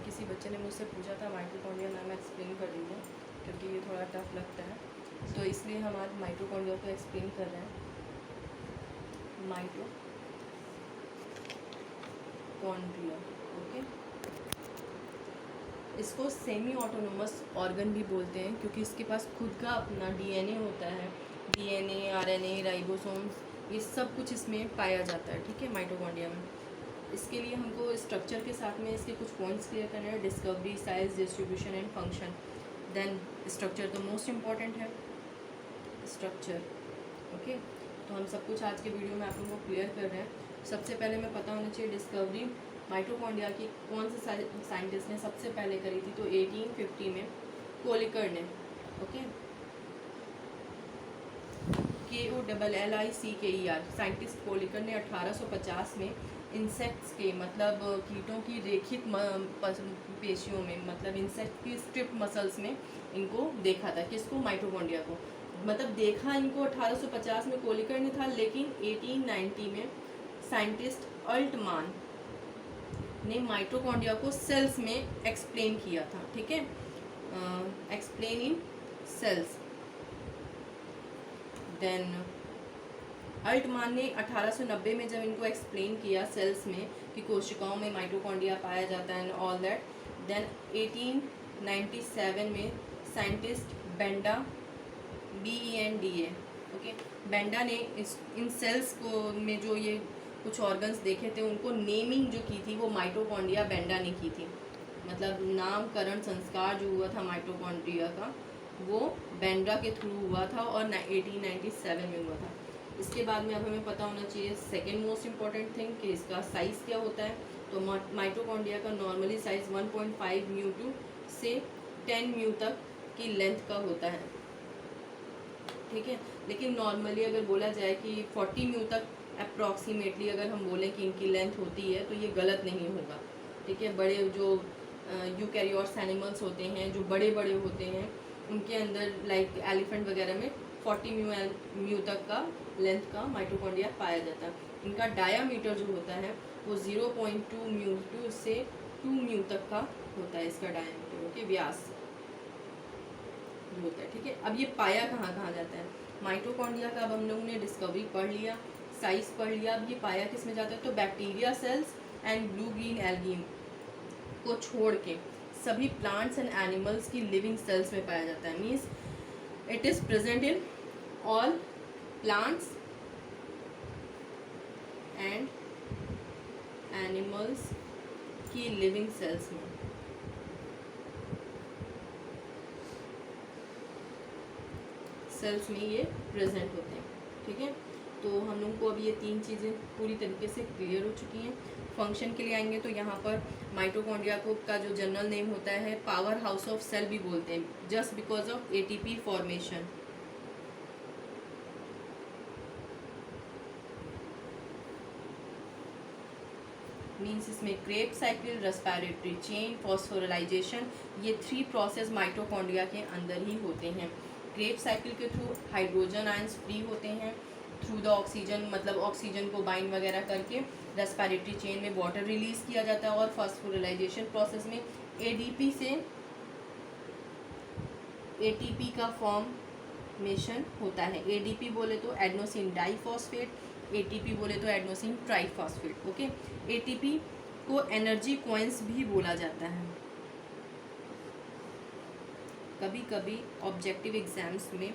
किसी बच्चे ने मुझसे पूछा था माइटोकॉन्ड्रिया, मैम एक्सप्लेन कर रही हूँ क्योंकि ये थोड़ा टफ लगता है, तो इसलिए हम आज माइटोकॉन्ड्रिया को एक्सप्लेन कर रहे हैं। Mitochondria, okay. इसको सेमी ऑटोनोमस ऑर्गन भी बोलते हैं क्योंकि इसके पास खुद का अपना डीएनए होता है। डीएनए, आरएनए, राइबोसोम्स, ये सब कुछ इसमें पाया जाता है, ठीक है, माइटोकॉन्ड्रिया में। इसके लिए हमको स्ट्रक्चर के साथ में इसके कुछ पॉइंट्स क्लियर करने हैं। Discovery, size, distribution and function. Then structure तो मोस्ट इम्पॉर्टेंट है, स्ट्रक्चर, ओके। तो हम सब कुछ आज के वीडियो में आप लोगों को क्लियर कर रहे हैं। सबसे पहले हमें पता होना चाहिए डिस्कवरी माइटोकॉन्ड्रिया की कौन से साइंटिस्ट ने सबसे पहले करी थी, तो 1850 में कोलिकर ने, ओके। KOLLICKER, साइंटिस्ट कोलिकर ने 1850 में इंसेक्ट्स के, मतलब कीटों की रेखित पेशियों में, मतलब इंसेक्ट की स्ट्रिप मसल्स में इनको देखा था। किसको? माइटोकॉन्ड्रिया को। मतलब देखा इनको 1850 में कोलिकर ने था, लेकिन 1890 में साइंटिस्ट अल्टमान ने माइटोकॉन्ड्रिया को सेल्स में एक्सप्लेन किया था, ठीक है, explain in sales. Then Altmann ने 1890 में जब इनको एक्सप्लेन किया सेल्स में कि कोशिकाओं में माइटोकॉन्ड्रिया पाया जाता है एंड ऑल दैट, देन 1897 में scientist Benda, BENDA, okay, Benda ने इन सेल्स को में जो ये कुछ ऑर्गन्स देखे थे उनको नेमिंग जो की थी वो माइटोकॉन्ड्रिया बेंडा ने की थी। मतलब नामकरण संस्कार जो हुआ था माइटोकॉन्ड्रिया का वो बेंडा के थ्रू हुआ था और 1897 में हुआ था। इसके बाद में अब हमें पता होना चाहिए सेकेंड मोस्ट इम्पॉर्टेंट थिंग कि इसका साइज़ क्या होता है। तो माइटोकॉन्ड्रिया का नॉर्मली साइज़ 1.5 म्यू टू से 10 म्यू तक की लेंथ का होता है, ठीक है। लेकिन नॉर्मली अगर बोला जाए कि 40 म्यू तक अप्रॉक्सीमेटली अगर हम बोलें कि इनकी लेंथ होती है तो ये गलत नहीं होगा, ठीक है। बड़े जो यूकैरियोट्स एनिमल्स होते हैं जो बड़े बड़े होते हैं उनके अंदर लाइक एलिफेंट वगैरह में 40 म्यू तक का लेंथ का माइटोकॉन्ड्रिया पाया जाता है। इनका डायामीटर जो होता है वो 0.2 म्यू टू से 2 म्यू तक का होता है इसका डायामीटर, ओके, व्यास जो होता है, ठीक है। अब ये पाया कहाँ कहाँ जाता है माइटोकॉन्ड्रिया का? अब हम लोगों ने डिस्कवरी पढ़ लिया, साइज पढ़ लिया, अब ये पाया किस में जाता है? तो bacteria cells and blue green algae को छोड़ के सभी प्लांट्स एंड एनिमल्स की लिविंग सेल्स में पाया जाता है। Means it is present in all plants and animals की लिविंग सेल्स में। सेल्स में ये प्रेजेंट होते हैं, ठीक है। तो हम लोग को अब ये तीन चीज़ें पूरी तरीके से क्लियर हो चुकी हैं। फंक्शन के लिए आएंगे तो यहाँ पर माइटोकॉन्ड्रिया को का जो जनरल नेम होता है पावर हाउस ऑफ सेल भी बोलते हैं, just because of ATP formation. Means इसमें Krebs cycle, respiratory chain, phosphorylation, ये 3 प्रोसेस माइटोकॉन्ड्रिया के अंदर ही होते हैं। क्रेब्स साइकिल के थ्रू हाइड्रोजन आयंस फ्री होते हैं थ्रू द ऑक्सीजन, मतलब ऑक्सीजन को बाइंड वगैरह करके रेस्पिरेटरी चेन में वाटर रिलीज किया जाता है और फॉस्फोराइलेशन प्रोसेस में ADP से ATP का फॉर्मेशन होता है। ADP बोले तो एडेनोसिन डाइफॉस्फेट, ATP बोले तो एडेनोसिन ट्राइफॉस्फेट, ओके। ATP को एनर्जी कॉइन्स भी बोला जाता है। कभी कभी ऑब्जेक्टिव एग्जाम्स में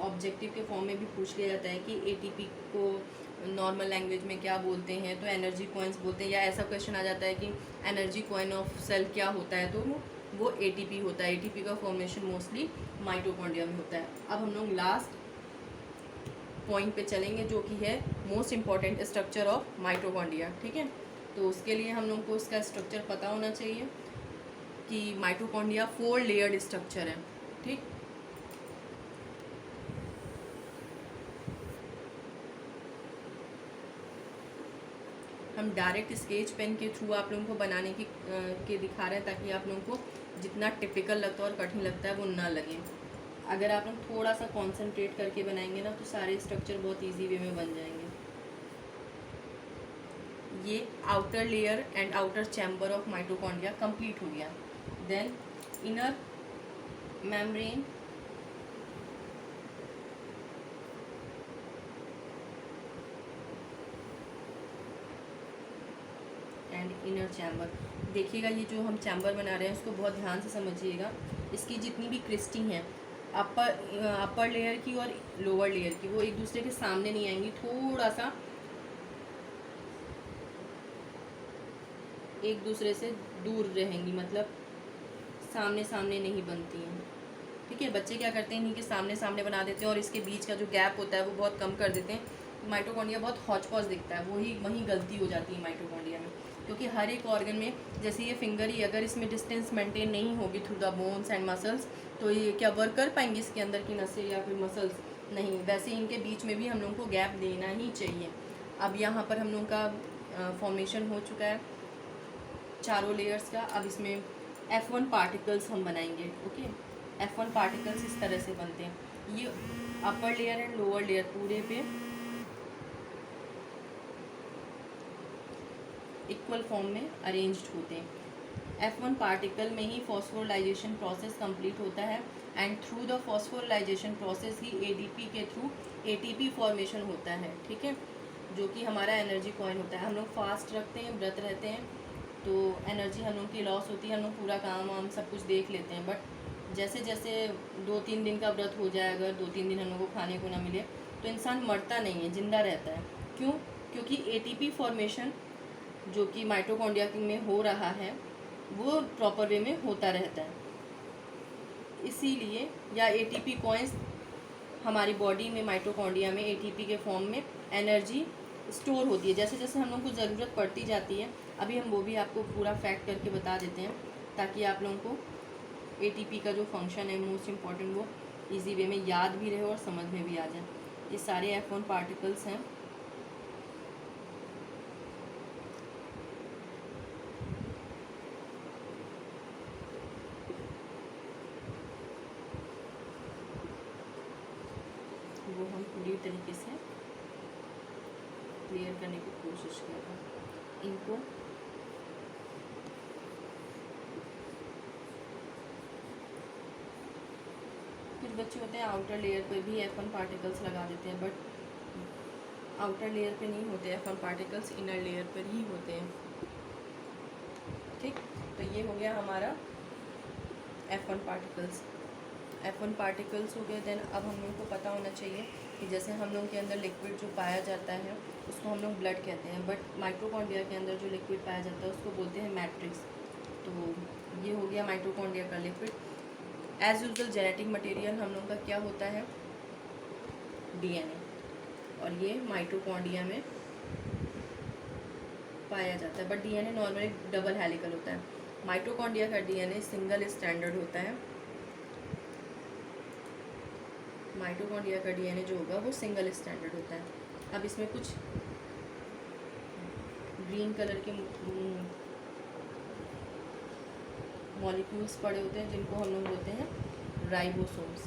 ऑब्जेक्टिव के फॉर्म में भी पूछ लिया जाता है कि ATP को नॉर्मल लैंग्वेज में क्या बोलते हैं, तो एनर्जी कॉइन्स बोलते हैं, या ऐसा क्वेश्चन आ जाता है कि एनर्जी कॉइन ऑफ सेल क्या होता है, तो वो ATP होता है। ATP का फॉर्मेशन मोस्टली माइटोकॉन्ड्रिया में होता है। अब हम लोग लास्ट पॉइंट पे चलेंगे जो कि है most important structure of mitochondria, ठीक है। तो उसके लिए हम लोग को इसका स्ट्रक्चर पता होना चाहिए कि माइटोकॉन्ड्रिया 4 लेयर्ड स्ट्रक्चर है, ठीक। हम डायरेक्ट स्केच पेन के थ्रू आप लोगों को बनाने के दिखा रहे हैं ताकि आप लोगों को जितना टिपिकल लगता है और कठिन लगता है वो ना लगे। अगर आप लोग थोड़ा सा कंसंट्रेट करके बनाएंगे ना तो सारे स्ट्रक्चर बहुत इजी वे में बन जाएंगे। ये outer layer and outer chamber of mitochondria complete हो गया। Then inner membrane, and inner chamber. देखिएगा ये जो हम चैम्बर बना रहे हैं उसको बहुत ध्यान से समझिएगा। इसकी जितनी भी क्रिस्टिंग है अपर लेयर की और लोअर लेयर की, वो एक दूसरे के सामने नहीं आएंगी, थोड़ा सा एक दूसरे से दूर रहेंगी, मतलब सामने सामने नहीं बनती हैं। ठीक है, बच्चे क्या करते हैं, इन्हीं के सामने सामने बना देते हैं और इसके बीच का जो गैप होता है वो बहुत कम कर देते हैं। माइटोकॉन्ड्रिया बहुत हौच पौच दिखता है, वहीं गलती हो जाती है माइटोकॉन्ड्रिया में। क्योंकि हर एक ऑर्गन में, जैसे ये फिंगर ही, अगर इसमें डिस्टेंस मेंटेन नहीं होगी through the bones and muscles, तो ये क्या वर्क कर पाएंगे इसके अंदर की नसें या फिर मसल्स? नहीं। वैसे इनके बीच में भी हम लोगों को गैप देना ही चाहिए। अब यहाँ पर हम लोगों का फॉर्मेशन हो चुका है चारों लेयर्स का। अब इसमें F1 पार्टिकल्स हम बनाएंगे। ओके, F1 पार्टिकल्स इस तरह से बनते हैं। ये upper layer and lower layer पूरे पे इक्वल फॉर्म में अरेंज्ड होते हैं। F1 पार्टिकल में ही फॉस्फोराइलेशन प्रोसेस कंप्लीट होता है and through the phosphorylation process he ADP के थ्रू ATP फॉर्मेशन होता है। ठीक है, जो कि हमारा एनर्जी कॉइन होता है। हम लोग फास्ट रखते हैं, व्रत रहते हैं, तो एनर्जी हम लोग की लॉस होती है। हम लोग पूरा काम वाम सब कुछ देख लेते हैं, बट जैसे जैसे 2-3 दिन का व्रत हो जाए, अगर 2-3 दिन हम लोग को खाने को ना मिले, तो इंसान मरता नहीं है, ज़िंदा रहता है। क्यों? क्योंकि ATP फॉर्मेशन जो कि माइटोकॉन्ड्रिया में हो रहा है वो प्रॉपर वे में होता रहता है। इसीलिए या ATP कॉइन्स हमारी बॉडी में, माइटोकॉन्ड्रिया में ATP के फॉर्म में एनर्जी स्टोर होती है। जैसे जैसे हम लोग को ज़रूरत पड़ती जाती है, अभी हम वो भी आपको पूरा फैक्ट करके बता देते हैं, ताकि आप लोगों को ATP का जो फंक्शन है मोस्ट इम्पॉर्टेंट, वो इजी वे में याद भी रहे और समझ में भी आ जाए। ये सारे F1 पार्टिकल्स हैं। वो हम पूरी तरीके से क्लियर करने की कोशिश कर रहे हैं इनको। कुछ बच्चे होते हैं आउटर लेयर पे भी F1 पार्टिकल्स लगा देते हैं, बट आउटर लेयर पे नहीं होते F1 पार्टिकल्स, इनर लेयर पर ही होते हैं। ठीक, तो ये हो गया हमारा F1 पार्टिकल्स। F1 पार्टिकल्स हो गए। देन अब हम लोग को पता होना चाहिए कि जैसे हम लोग के अंदर लिक्विड जो पाया जाता है उसको हम लोग ब्लड कहते हैं, बट माइटोकॉन्ड्रिया के अंदर जो लिक्विड पाया जाता है उसको बोलते हैं मैट्रिक्स। तो ये हो गया माइटोकॉन्ड्रिया का liquid. As usual genetic material हम लोग का क्या होता है, DNA, और ये माइटोकॉन्ड्रिया में पाया जाता है। But DNA normally double helical होता है, माइटोकॉन्ड्रिया का DNA सिंगल स्टैंडर्ड होता है। माइटोकॉन्ड्रिया का DNA जो होगा वो सिंगल स्टैंडर्ड होता है। अब इसमें कुछ ग्रीन कलर के मॉलिक्यूल्स पड़े होते हैं जिनको हम लोग बोलते हैं राइबोसोम्स।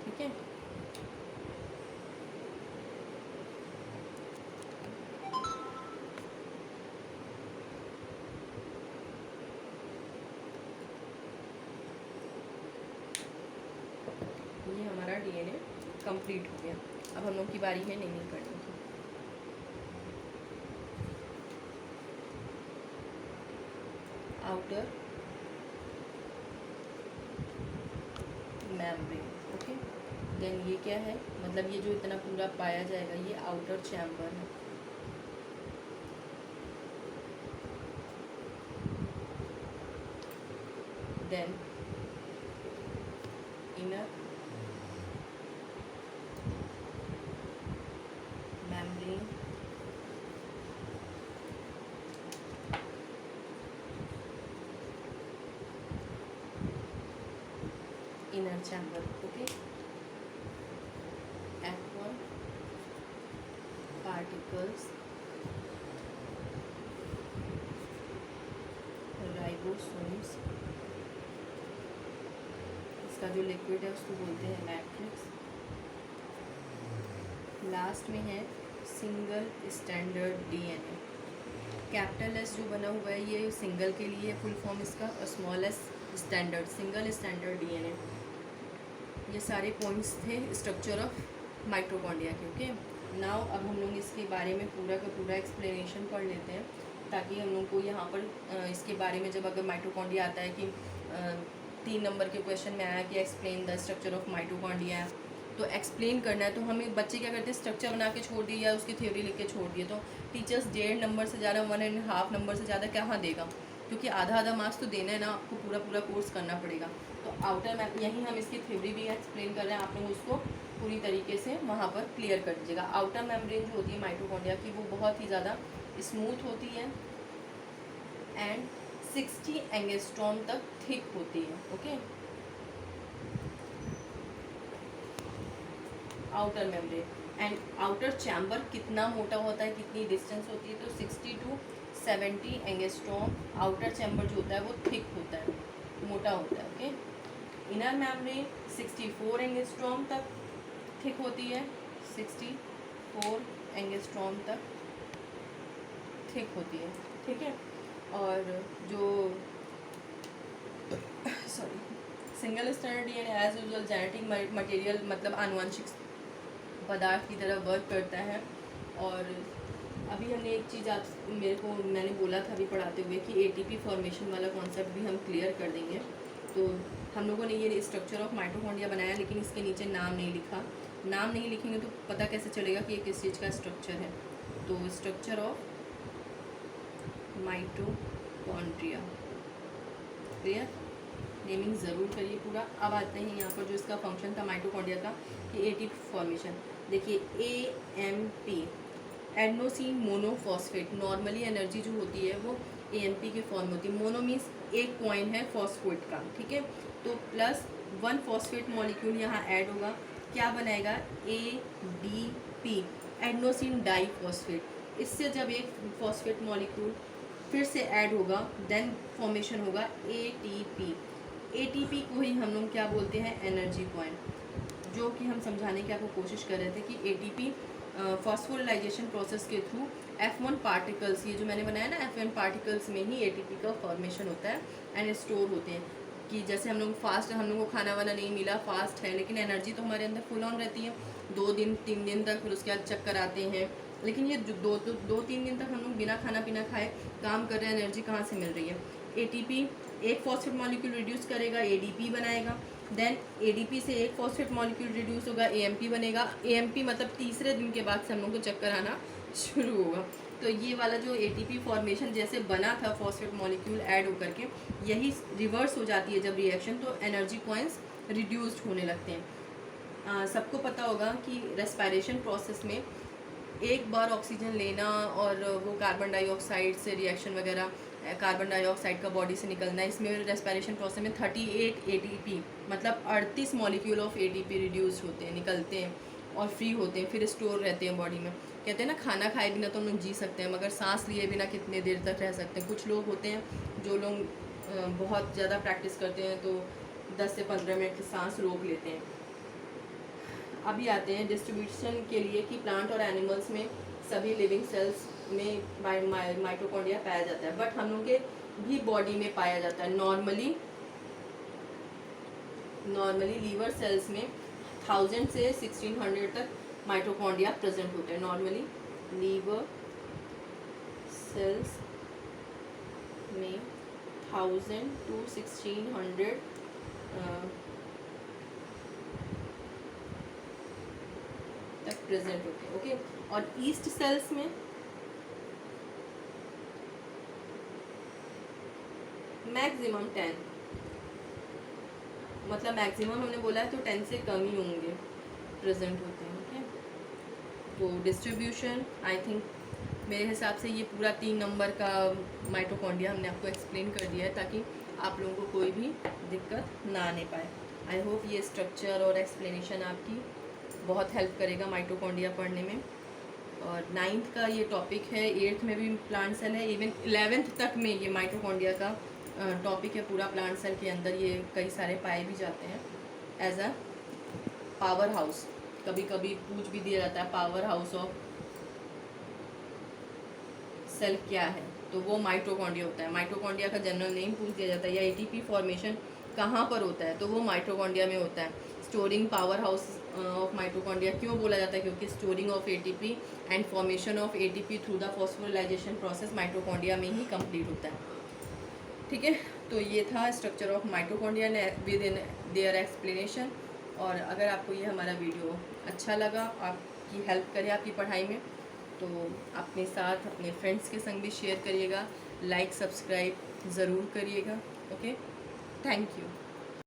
ठीक है, ये हमारा DNA कंप्लीट हो गया। अब हम लोग की बारी है नेमिंग करने की। Outer membrane. ओके, देन ये क्या है, मतलब ये जो इतना पूरा पाया जाएगा ये आउटर चैम्बर है। Then inner membrane, inner chamber. Okay, F1 particles, ribosomes, इसका जो लिक्विड है उसको बोलते हैं मैट्रिक्स। लास्ट में है single standard DNA. Capital S जो बना हुआ है ये सिंगल के लिए है फुल फॉर्म इसका, और small S standard, single standard DNA. ये सारे पॉइंट्स थे स्ट्रक्चर ऑफ माइटोकॉन्ड्रिया के। ओके, नाउ अब हम लोग इसके बारे में पूरा का पूरा एक्सप्लेनेशन पढ़ लेते हैं, ताकि हम लोग को यहाँ पर इसके बारे में जब अगर माइटोकॉन्ड्रिया आता है कि 3 नंबर के क्वेश्चन में आया कि explain the structure of mitochondria, तो एक्सप्लेन करना है। तो हमें बच्चे क्या करते हैं, स्ट्रक्चर बना के छोड़ दिए या उसकी थ्योरी लिख के छोड़ दिए, तो टीचर्स 1.5 नंबर से ज़्यादा 1.5 नंबर से ज़्यादा कहाँ देगा, क्योंकि आधा आधा मार्क्स तो देना है ना, आपको पूरा पूरा कोर्स करना पड़ेगा। तो आउटर मैप यहीं हम इसकी थ्योरी भी एक्सप्लेन कर रहे हैं, आप लोग उसको पूरी तरीके से वहाँ पर क्लियर कर दीजिएगा। आउटर मेम्ब्रेन जो होती है माइटोकॉन्ड्रिया की, वो बहुत ही ज़्यादा स्मूथ होती है एंड 60 एंगस्ट्रॉम तक थिक होती है। Okay, outer membrane and outer chamber कितना मोटा होता है, कितनी डिस्टेंस होती है, तो 60 to 70 एंगस्ट्रॉम आउटर चैम्बर जो होता है वो थिक होता है, मोटा होता है। ओके, इनर मेम्ब्रेन 64 एंगस्ट्रॉम तक थिक होती है, 64 एंगस्ट्रॉम तक थिक होती है। ठीक है, और जो sorry single standard DNA as usual genetic material मतलब आनुवंशिक पदार्थ की तरह वर्क करता है। और अभी हमने एक चीज़ मैंने बोला था अभी पढ़ाते हुए कि एटीपी फॉर्मेशन वाला कॉन्सेप्ट भी हम क्लियर कर देंगे। तो हम लोगों ने ये स्ट्रक्चर ऑफ माइटोकॉन्ड्रिया बनाया, लेकिन इसके नीचे नाम नहीं लिखा। नाम नहीं लिखेंगे तो पता कैसे चलेगा कि ये किस चीज़ का स्ट्रक्चर है। तो structure of mitochondria, clear, naming ज़रूर करिए पूरा। अब आते हैं यहाँ पर जो इसका फंक्शन था माइटोकॉन्ड्रिया का, कि एटीपी फॉर्मेशन। देखिए AMP adenosine monophosphate, normally energy जो होती है वो AMP के फॉर्म होती है। मोनो मीन्स एक पॉइंट है फॉस्फेट का, ठीक है, तो प्लस 1 फॉस्फेट मॉलिक्यूल यहाँ ऐड होगा, क्या बनाएगा ADP, एडेनोसिन डाइफॉस्फेट। इससे जब एक फॉस्फेट मॉलिक्यूल फिर से ऐड होगा देन फॉर्मेशन होगा ATP। ATP को ही हम लोग क्या बोलते हैं, एनर्जी पॉइंट, जो कि हम समझाने की आपको कोशिश कर रहे थे कि ATP फॉस्फोराइलेशन प्रोसेस के थ्रू F1 पार्टिकल्स, ये जो मैंने बनाया ना F1 पार्टिकल्स में ही ATP का फॉर्मेशन होता है एंड स्टोर होते हैं। कि जैसे हम लोग फास्ट, हम लोग को खाना वाना नहीं मिला, फास्ट है, लेकिन एनर्जी तो हमारे अंदर फुल ऑन रहती है 2 दिन 3 दिन तक, फिर उसके बाद चक्कर आते हैं। लेकिन ये जो 2-3 दिन तक हम लोग बिना खाना पीना खाए काम कर रहे हैं, एनर्जी कहाँ से मिल रही है, ATP एक फॉस्फेट मॉलिक्यूल रिड्यूस करेगा, ADP बनाएगा, देन ADP से एक फॉस्फेट मॉलिक्यूल रिड्यूस होगा, AMP बनेगा। AMP मतलब तीसरे दिन के बाद से हम लोग को चक्कर आना शुरू होगा। तो ये वाला जो ATP फॉर्मेशन जैसे बना था फॉस्फेट मॉलिक्यूल ऐड होकर के, यही रिवर्स हो जाती है जब रिएक्शन, तो एनर्जी पॉइंट्स रिड्यूस्ड होने लगते हैं। सबको पता होगा कि रेस्पिरेशन प्रोसेस में एक बार ऑक्सीजन लेना और वो कार्बन डाइऑक्साइड से रिएक्शन वगैरह, कार्बन डाइऑक्साइड का बॉडी से निकलना, इसमें रेस्पिरेशन प्रोसेस में 38 ATP मतलब 38 मॉलिक्यूल ऑफ ATP रिड्यूस होते हैं, निकलते हैं और फ्री होते हैं, फिर स्टोर रहते हैं बॉडी में। कहते हैं ना खाना खाए बिना तो हम लोग जी सकते हैं, मगर सांस लिए बिना कितने देर तक रह सकते हैं। कुछ लोग होते हैं जो लोग बहुत ज़्यादा प्रैक्टिस करते हैं तो 10 से 15 मिनट की सांस रोक लेते हैं। अभी आते हैं डिस्ट्रीब्यूशन के लिए कि प्लांट और एनिमल्स में सभी लिविंग सेल्स में माइटोकॉन्ड्रिया पाया जाता है, बट हम लोग के भी बॉडी में पाया जाता है। नॉर्मली लीवर सेल्स में 1000 से 1600 तक माइटोकॉन्ड्रिया प्रेजेंट होते हैं। नॉर्मली लीवर सेल्स में 1000 to 1600 तक प्रेजेंट होते हैं। ओके, और ईस्ट सेल्स में मैक्सिमम 10, मतलब मैक्सिमम हमने बोला है तो 10 से कम ही होंगे प्रेजेंट होते हैं। ओके, तो डिस्ट्रीब्यूशन आई थिंक मेरे हिसाब से ये पूरा 3 नंबर का माइटोकॉन्ड्रिया हमने आपको एक्सप्लेन कर दिया है, ताकि आप लोगों को कोई भी दिक्कत ना आने पाए। आई होप ये स्ट्रक्चर और एक्सप्लेनेशन आपकी बहुत हेल्प करेगा माइटोकॉन्ड्रिया पढ़ने में। और 9th का ये टॉपिक है, 8th में भी प्लांट सेल है, इवन 11th तक में ये माइटोकॉन्ड्रिया का टॉपिक है। पूरा प्लांट सेल के अंदर ये कई सारे पाए भी जाते हैं एज अ पावर हाउस। कभी कभी पूछ भी दिया जाता है पावर हाउस ऑफ सेल क्या है, तो वो माइटोकॉन्ड्रिया होता है। माइटोकॉन्ड्रिया का जनरल नेम पूछ दिया जाता है, या एटीपी फॉर्मेशन कहाँ पर होता है, तो वो माइटोकॉन्ड्रिया में होता है। Storing power house of mitochondria क्यों बोला जाता है, क्योंकि storing of ATP and formation of ATP through the phosphorylation process mitochondria में ही कंप्लीट होता है। ठीक है, तो ये था structure of mitochondria with in their explanation. और अगर आपको ये हमारा वीडियो अच्छा लगा, आपकी हेल्प करे आपकी पढ़ाई में, तो अपने साथ अपने फ्रेंड्स के संग भी शेयर करिएगा, लाइक सब्सक्राइब ज़रूर करिएगा। Okay, thank you.